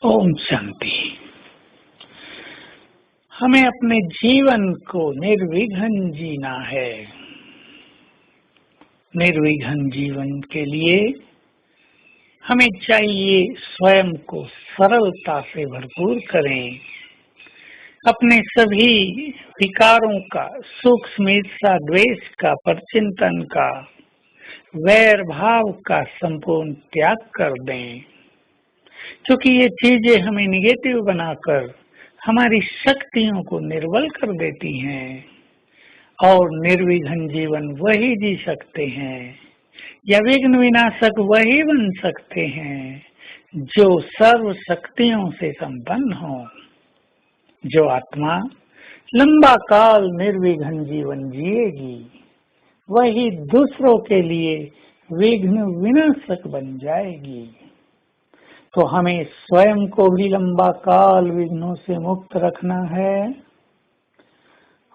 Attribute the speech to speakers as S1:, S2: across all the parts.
S1: ओम शांति। हमें अपने जीवन को निर्विघ्न जीना है। निर्विघ्न जीवन के लिए हमें चाहिए स्वयं को सरलता से भरपूर करें। अपने सभी विकारों का, सूक्ष्म ईर्ष्या द्वेष का, परचिंतन का, वैर भाव का संपूर्ण त्याग कर दें, क्योंकि ये चीजें हमें निगेटिव बनाकर हमारी शक्तियों को निर्बल कर देती हैं। और निर्विघ्न जीवन वही जी सकते हैं या विघ्न विनाशक वही बन सकते हैं जो सर्व शक्तियों से संपन्न हो। जो आत्मा लंबा काल निर्विघ्न जीवन जिएगी वही दूसरों के लिए विघ्न विनाशक बन जाएगी। तो हमें स्वयं को भी लंबा काल विघ्नों से मुक्त रखना है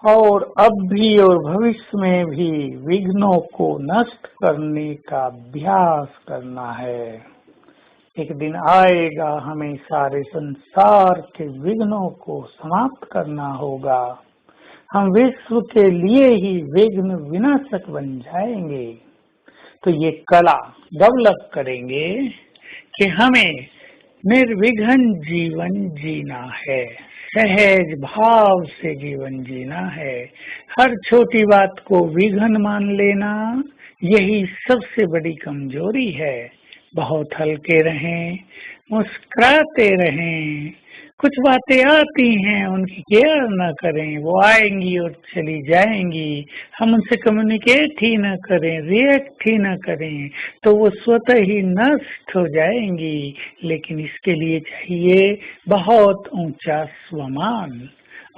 S1: और अब भी और भविष्य में भी विघ्नों को नष्ट करने का अभ्यास करना है। एक दिन आएगा हमें सारे संसार के विघ्नों को समाप्त करना होगा। हम विश्व के लिए ही विघ्न विनाशक बन जाएंगे। तो ये कला डेवलप करेंगे कि हमें निर्विघ्न जीवन जीना है, सहज भाव से जीवन जीना है। हर छोटी बात को विघ्न मान लेना यही सबसे बड़ी कमजोरी है। बहुत हल्के रहें, मुस्कुराते रहें। कुछ बातें आती हैं उनकी केयर न करें, वो आएंगी और चली जाएंगी। हम उनसे कम्युनिकेट ही न करें, रिएक्ट ही न करें, तो वो स्वतः ही नष्ट हो जाएंगी। लेकिन इसके लिए चाहिए बहुत ऊंचा स्वमान।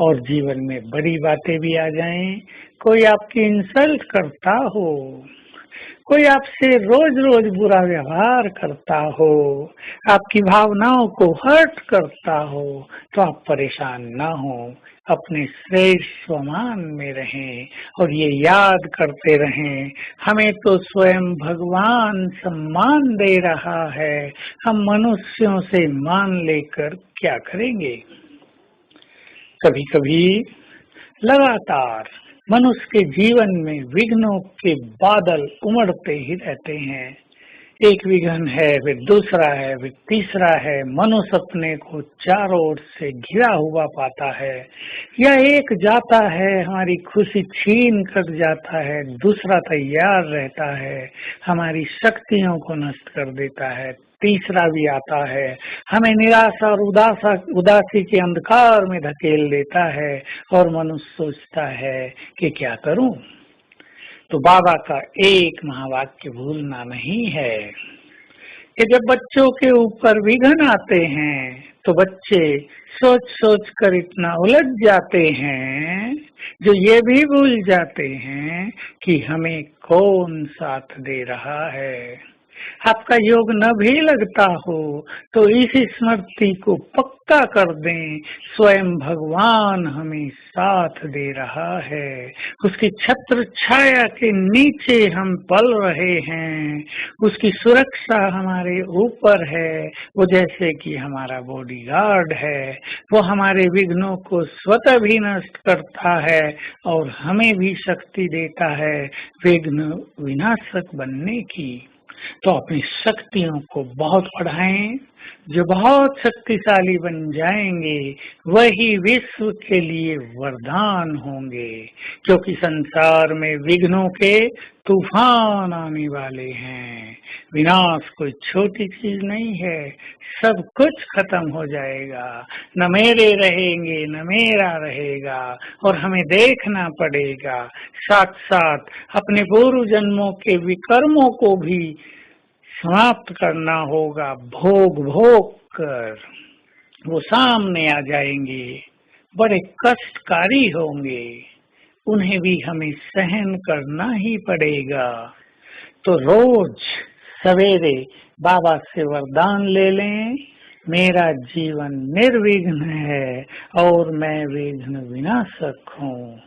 S1: और जीवन में बड़ी बातें भी आ जाएं, कोई आपकी इंसल्ट करता हो, कोई आपसे रोज रोज बुरा व्यवहार करता हो, आपकी भावनाओं को हर्ट करता हो, तो आप परेशान न हो। अपने श्रेष्ठ स्वमान में रहें और ये याद करते रहें, हमें तो स्वयं भगवान सम्मान दे रहा है। हम मनुष्यों से मान लेकर क्या करेंगे। कभी कभी लगातार मनुष्य के जीवन में विघ्नों के बादल उमड़ते ही रहते हैं। एक विघ्न है, फिर दूसरा है, फिर तीसरा है। मनुष्य अपने को चारों ओर से घिरा हुआ पाता है। या एक जाता है, हमारी खुशी छीन कर जाता है, दूसरा तैयार रहता है, हमारी शक्तियों को नष्ट कर देता है। तीसरा भी आता है, हमें निराशा और उदासी के अंधकार में धकेल देता है और मनुष्य सोचता है कि क्या करूं। तो बाबा का एक महावाक्य भूलना नहीं है कि जब बच्चों के ऊपर विघ्न आते हैं तो बच्चे सोच सोच कर इतना उलझ जाते हैं जो ये भी भूल जाते हैं कि हमें कौन साथ दे रहा है। आपका योग न भी लगता हो तो इस स्मृति को पक्का कर दें, स्वयं भगवान हमें साथ दे रहा है। उसकी छत्र छाया के नीचे हम पल रहे हैं, उसकी सुरक्षा हमारे ऊपर है। वो जैसे कि हमारा बॉडीगार्ड है, वो हमारे विघ्नों को स्वतः भी नष्ट करता है और हमें भी शक्ति देता है विघ्न विनाशक बनने की। तो अपनी शक्तियों को बहुत बढ़ाएं। जो बहुत शक्तिशाली बन जाएंगे वही विश्व के लिए वरदान होंगे, क्योंकि संसार में विघ्नों के तूफान आने वाले हैं। विनाश कोई छोटी चीज नहीं है, सब कुछ खत्म हो जाएगा। न मेरे रहेंगे न मेरा रहेगा और हमें देखना पड़ेगा। साथ साथ अपने पूर्व जन्मों के विकर्मों को भी समाप्त करना होगा। भोग भोग कर वो सामने आ जाएंगे, बड़े कष्टकारी होंगे, उन्हें भी हमें सहन करना ही पड़ेगा। तो रोज सवेरे बाबा से वरदान ले लें, मेरा जीवन निर्विघ्न है और मैं विघ्न विनाशक हूँ।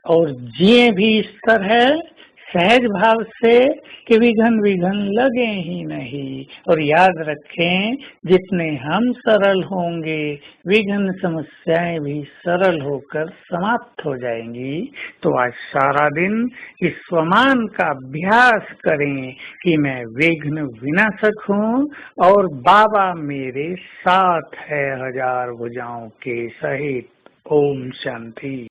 S1: और जिए भी इस तरह सहज भाव से कि विघन विघन लगे ही नहीं। और याद रखें, जितने हम सरल होंगे विघन समस्याएं भी सरल होकर समाप्त हो जाएंगी। तो आज सारा दिन इस स्वमान का अभ्यास करें कि मैं विघ्न विनाशक हूँ और बाबा मेरे साथ है हजार भुजाओं के सहित। ओम शांति।